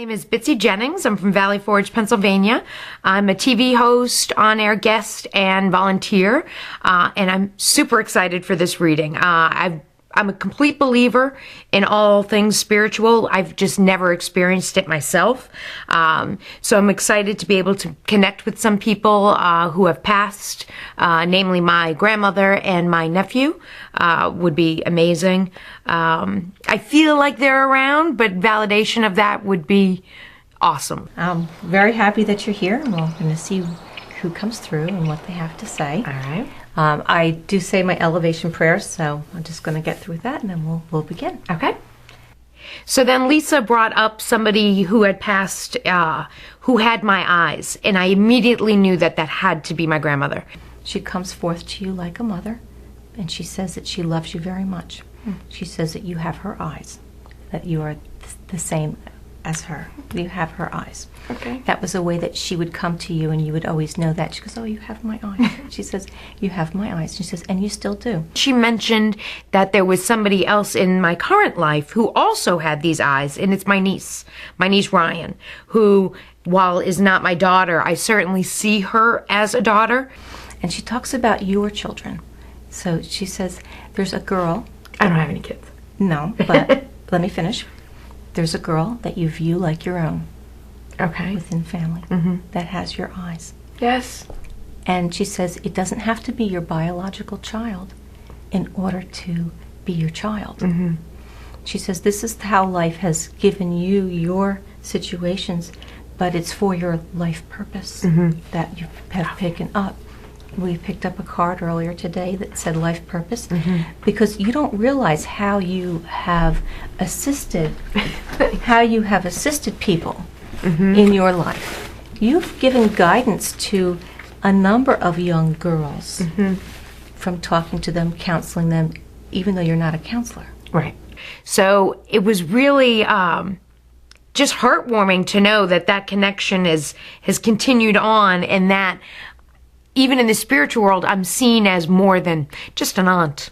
name is Bitsy Jennings. I'm from Valley Forge, Pennsylvania. I'm a TV host, on-air guest, and volunteer, and I'm super excited for this reading. I'm a complete believer in all things spiritual. I've just never experienced it myself. So I'm excited to be able to connect with some people who have passed, namely my grandmother and my nephew. Would be amazing. I feel like they're around, but validation of that would be awesome. I'm very happy that you're here, and we're going to see who comes through and what they have to say. All right. I do say my elevation prayers, so I'm just going to get through that, and then we'll begin. Okay. So then Lisa brought up somebody who had passed, who had my eyes, and I immediately knew that that had to be my grandmother. She comes forth to you like a mother, and she says that she loves you very much. She says that you have her eyes, that you are the same as her. You have her eyes. Okay. That was a way that she would come to you, and you would always know that. She goes, oh, you have my eyes. She says, you have my eyes. She says, and you still do. She mentioned that there was somebody else in my current life who also had these eyes, and it's my niece Ryan, who, while is not my daughter, I certainly see her as a daughter. And she talks about your children. So she says, there's a girl. I don't have any kids. No, but let me finish. There's a girl that you view like your own. Okay. Within family. That has your eyes. Yes. And she says it doesn't have to be your biological child in order to be your child. She says this is how life has given you your situations, but it's for your life purpose that you have picked up. We picked up a card earlier today that said life purpose, because you don't realize how you have assisted people in your life. You've given guidance to a number of young girls from talking to them, counseling them, even though you're not a counselor. Right. So it was really just heartwarming to know that that connection has continued on, and that even in the spiritual world, I'm seen as more than just an aunt.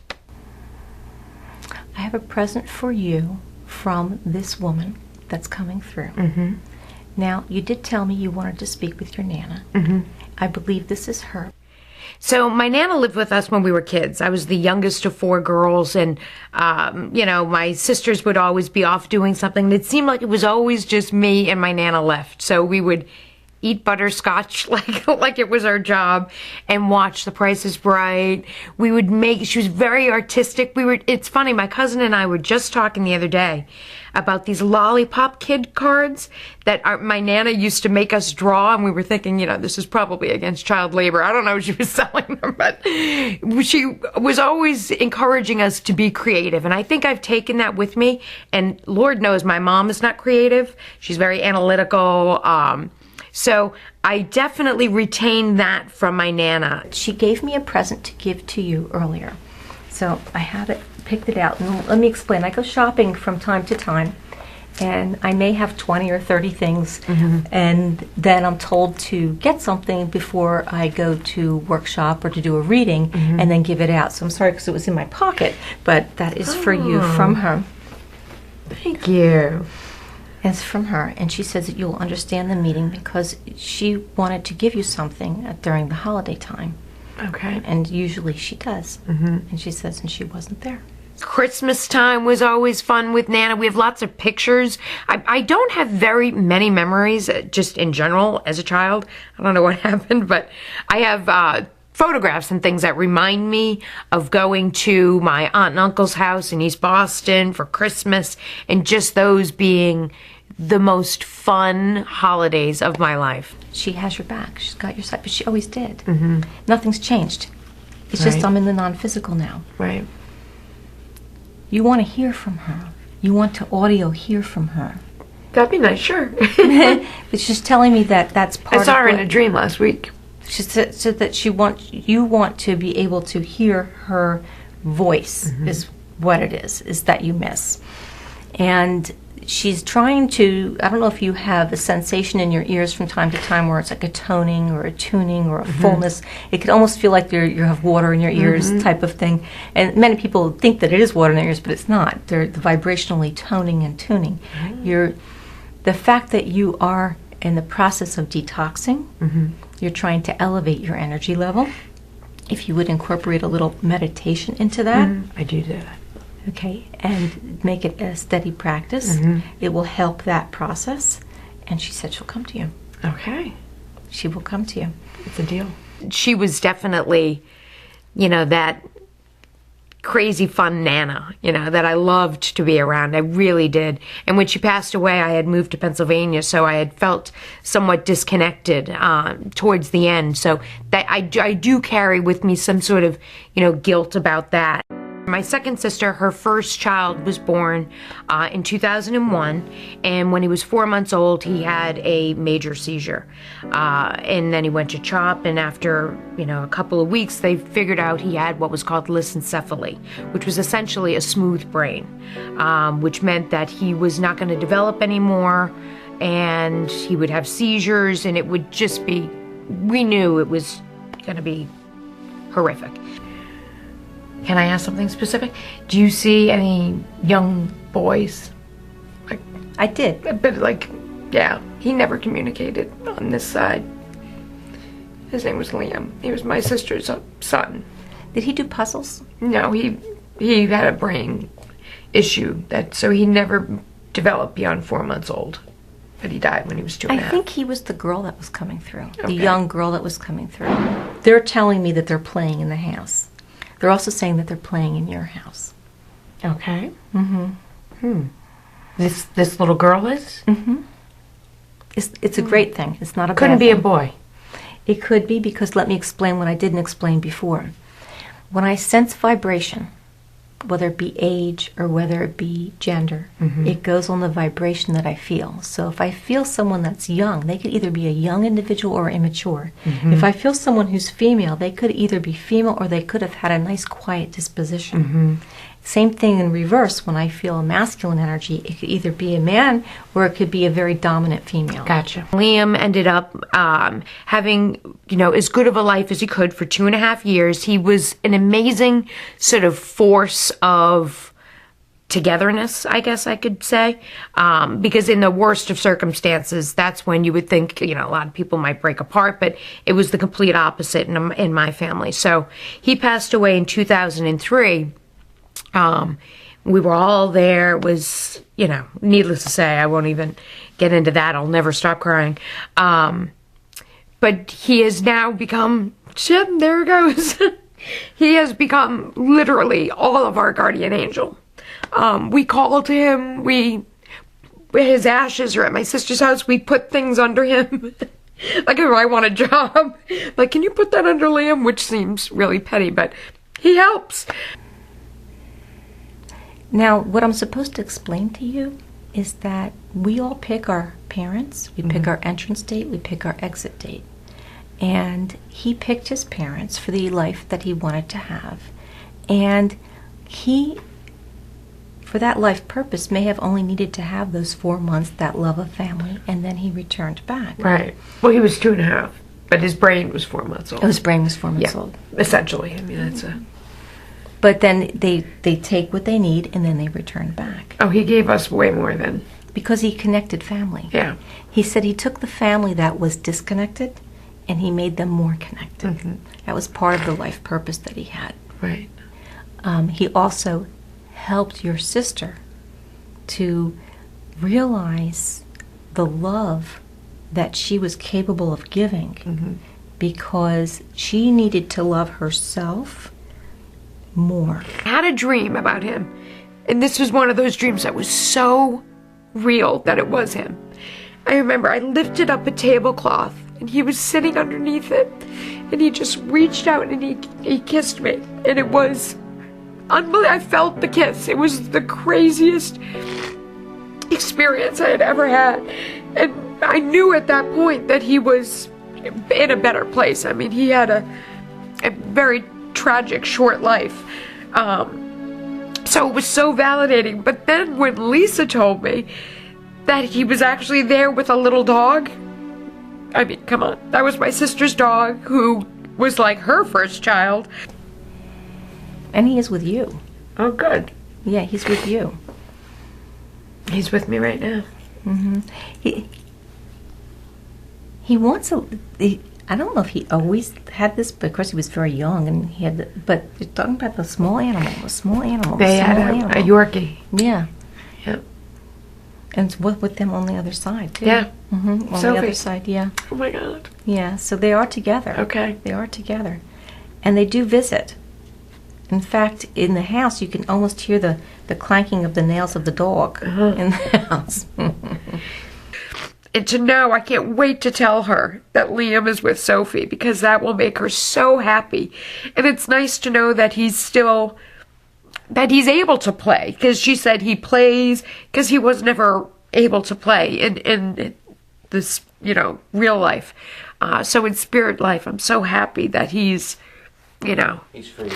I have a present for you from this woman that's coming through. Now, you did tell me you wanted to speak with your Nana. I believe this is her. So my Nana lived with us when we were kids. I was the youngest of 4 girls, and, my sisters would always be off doing something. It seemed like it was always just me and my Nana left. So we would eat butterscotch like it was our job, and watch The Price is Right. She was very artistic. It's funny, my cousin and I were just talking the other day about these lollipop kid cards that my Nana used to make us draw, and we were thinking, this is probably against child labor. I don't know if she was selling them, but she was always encouraging us to be creative, and I think I've taken that with me, and Lord knows my mom is not creative. She's very analytical, so I definitely retained that from my Nana. She gave me a present to give to you earlier. So I have it, picked it out. And let me explain. I go shopping from time to time, and I may have 20 or 30 things, and then I'm told to get something before I go to workshop or to do a reading, and then give it out. So I'm sorry because it was in my pocket, but that is for you from her. Thank you. It's from her, and she says that you'll understand the meaning because she wanted to give you something during the holiday time. Okay. And usually she does. And she says, and she wasn't there. Christmas time was always fun with Nana. We have lots of pictures. I don't have very many memories, just in general, as a child. I don't know what happened, but I have photographs and things that remind me of going to my aunt and uncle's house in East Boston for Christmas, and just those being the most fun holidays of my life. She has your back. She's got your side, but she always did. Nothing's changed. It's just I'm in the non-physical now. Right. You want to hear from her. You want to audio hear from her. That'd be nice, sure. But she's telling me that that's part of I saw her in a dream last week. She said that you want to be able to hear her voice is what it is that you miss. And she's trying to, I don't know if you have a sensation in your ears from time to time where it's like a toning or a tuning or a fullness. It could almost feel like you have water in your ears type of thing. And many people think that it is water in their ears, but it's not. They're vibrationally toning and tuning. the fact that you are in the process of detoxing, you're trying to elevate your energy level. If you would incorporate a little meditation into that. I do that. Okay, and make it a steady practice. It will help that process. And she said she'll come to you. Okay. She will come to you. It's a deal. She was definitely, that crazy fun Nana, that I loved to be around. I really did. And when she passed away, I had moved to Pennsylvania, so I had felt somewhat disconnected towards the end. So that I do carry with me some sort of, guilt about that. My second sister, her first child was born in 2001, and when he was 4 months old, he had a major seizure. And then he went to CHOP, and after, a couple of weeks, they figured out he had what was called lissencephaly, which was essentially a smooth brain, which meant that he was not going to develop anymore, and he would have seizures, and it would just be, we knew it was going to be horrific. Can I ask something specific? Do you see any young boys? I did. But yeah, he never communicated on this side. His name was Liam. He was my sister's son. Did he do puzzles? No, he had a brain issue, so he never developed beyond 4 months old. But he died when he was 2 and a half. I think he was the girl that was coming through. Okay. The young girl that was coming through. They're telling me that they're playing in the house. They're also saying that they're playing in your house. Okay. This little girl is? It's a great thing. It's not a Couldn't bad be thing. a boy. It could be, because let me explain what I didn't explain before. When I sense vibration, whether it be age or whether it be gender, it goes on the vibration that I feel. So if I feel someone that's young, they could either be a young individual or immature. If I feel someone who's female, they could either be female or they could have had a nice quiet disposition. Same thing in reverse. When I feel a masculine energy, it could either be a man or it could be a very dominant female. Gotcha. Liam ended up having, as good of a life as he could for 2.5 years. He was an amazing sort of force of togetherness, I guess I could say, because in the worst of circumstances, that's when you would think, a lot of people might break apart, but it was the complete opposite in my family. So he passed away in 2003. We were all there. It was, needless to say, I won't even get into that. I'll never stop crying. But he has now become, shit, there it goes. He has become literally all of our guardian angel. We call to him. His ashes are at my sister's house. We put things under him. Like if I want a job, can you put that under Liam? Which seems really petty, but he helps. Now, what I'm supposed to explain to you is that we all pick our parents, we pick our entrance date, we pick our exit date. And he picked his parents for the life that he wanted to have. And he, for that life purpose, may have only needed to have those 4 months, that love of family, and then he returned back. Right. Well, he was 2.5, but his brain was 4 months old. His brain was 4 months old. Essentially. I mean, that's a... But then they take what they need and then they return back. Oh, he gave us way more than... Because he connected family. Yeah. He said he took the family that was disconnected and he made them more connected. That was part of the life purpose that he had. Right. He also helped your sister to realize the love that she was capable of giving because she needed to love herself more. I had a dream about him, and this was one of those dreams that was so real that it was him. I remember I lifted up a tablecloth and he was sitting underneath it and he just reached out and he kissed me, and it was unbelievable. I felt the kiss. It was the craziest experience I had ever had, and I knew at that point that he was in a better place. I mean, he had a very tragic short life, so it was so validating. But then when Lisa told me that he was actually there with a little dog, I mean, come on, that was my sister's dog, who was like her first child. And he is with you. Oh, good. Yeah, he's with you. He's with me right now. He wants I don't know if he always had this, but of course he was very young, and he had. But you're talking about the small animal, They had a Yorkie. Yeah. Yep. And it's with them on the other side too. Yeah. On the Sophie. other side, yeah. Oh my God. Yeah. So they are together. Okay. They are together, and they do visit. In fact, in the house, you can almost hear the clanking of the nails of the dog in the house. And to know, I can't wait to tell her that Liam is with Sophie, because that will make her so happy. And it's nice to know that he's able to play, because she said he plays because he was never able to play in this, real life. So in spirit life, I'm so happy that he's free.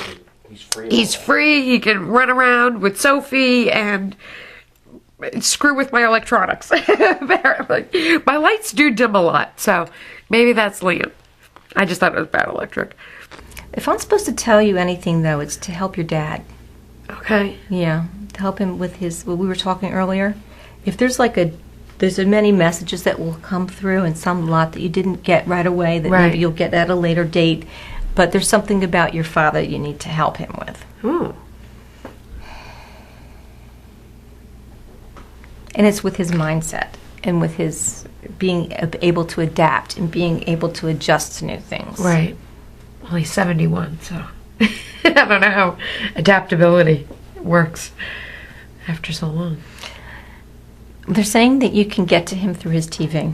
He's free. He can run around with Sophie and screw with my electronics. Apparently. My lights do dim a lot, so maybe that's Liam. I just thought it was bad electric. If I'm supposed to tell you anything, though, it's to help your dad. Okay. Yeah, to help him with what we were talking earlier. If there's there's many messages that will come through, and some lot that you didn't get right away, that maybe you'll get at a later date. But there's something about your father you need to help him with. Ooh. And it's with his mindset and with his being able to adapt and being able to adjust to new things. Right. Well, he's 71, so I don't know how adaptability works after so long. They're saying that you can get to him through his TV.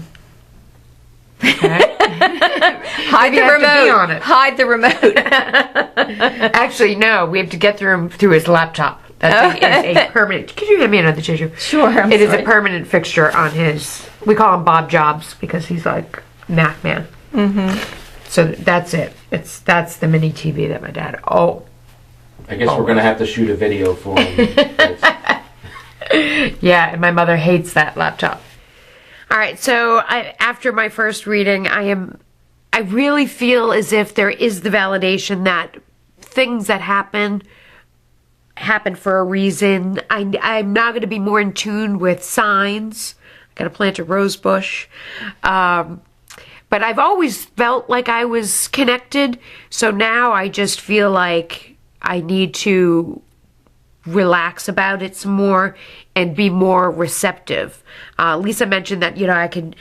Okay. Hide the remote. Hide the remote. Actually, no. We have to get through his laptop. That's a permanent. Could you hand me another tissue? Sure. It is a permanent fixture on his. We call him Bob Jobs because he's like Mac Man. Mm-hmm. So that's it. That's the mini TV that my dad. Oh. I guess we're gonna have to shoot a video for him. Yeah, and my mother hates that laptop. All right, so after my first reading, I really feel as if there is the validation that things that happen for a reason. I'm now going to be more in tune with signs. I got to plant a rose bush. But I've always felt like I was connected, so now I just feel like I need to relax about it some more and be more receptive. Lisa mentioned that, you can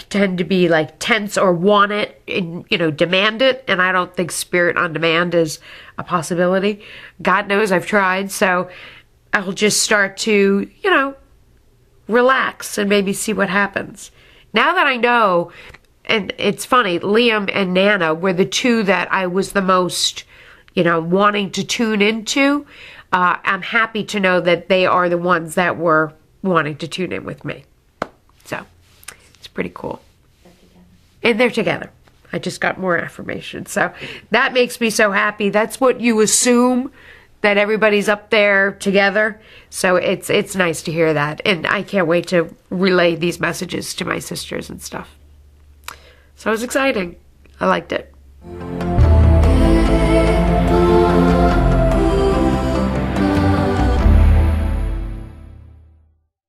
tend to be like tense or want it and, demand it. And I don't think spirit on demand is a possibility. God knows I've tried. So I'll just start to, relax and maybe see what happens. Now that I know, and it's funny, Liam and Nana were the two that I was the most, wanting to tune into. I'm happy to know that they are the ones that were wanting to tune in with me. So, it's pretty cool. And they're together. I just got more affirmation. So, that makes me so happy. That's what you assume, that everybody's up there together. So, it's nice to hear that. And I can't wait to relay these messages to my sisters and stuff. So, it was exciting. I liked it.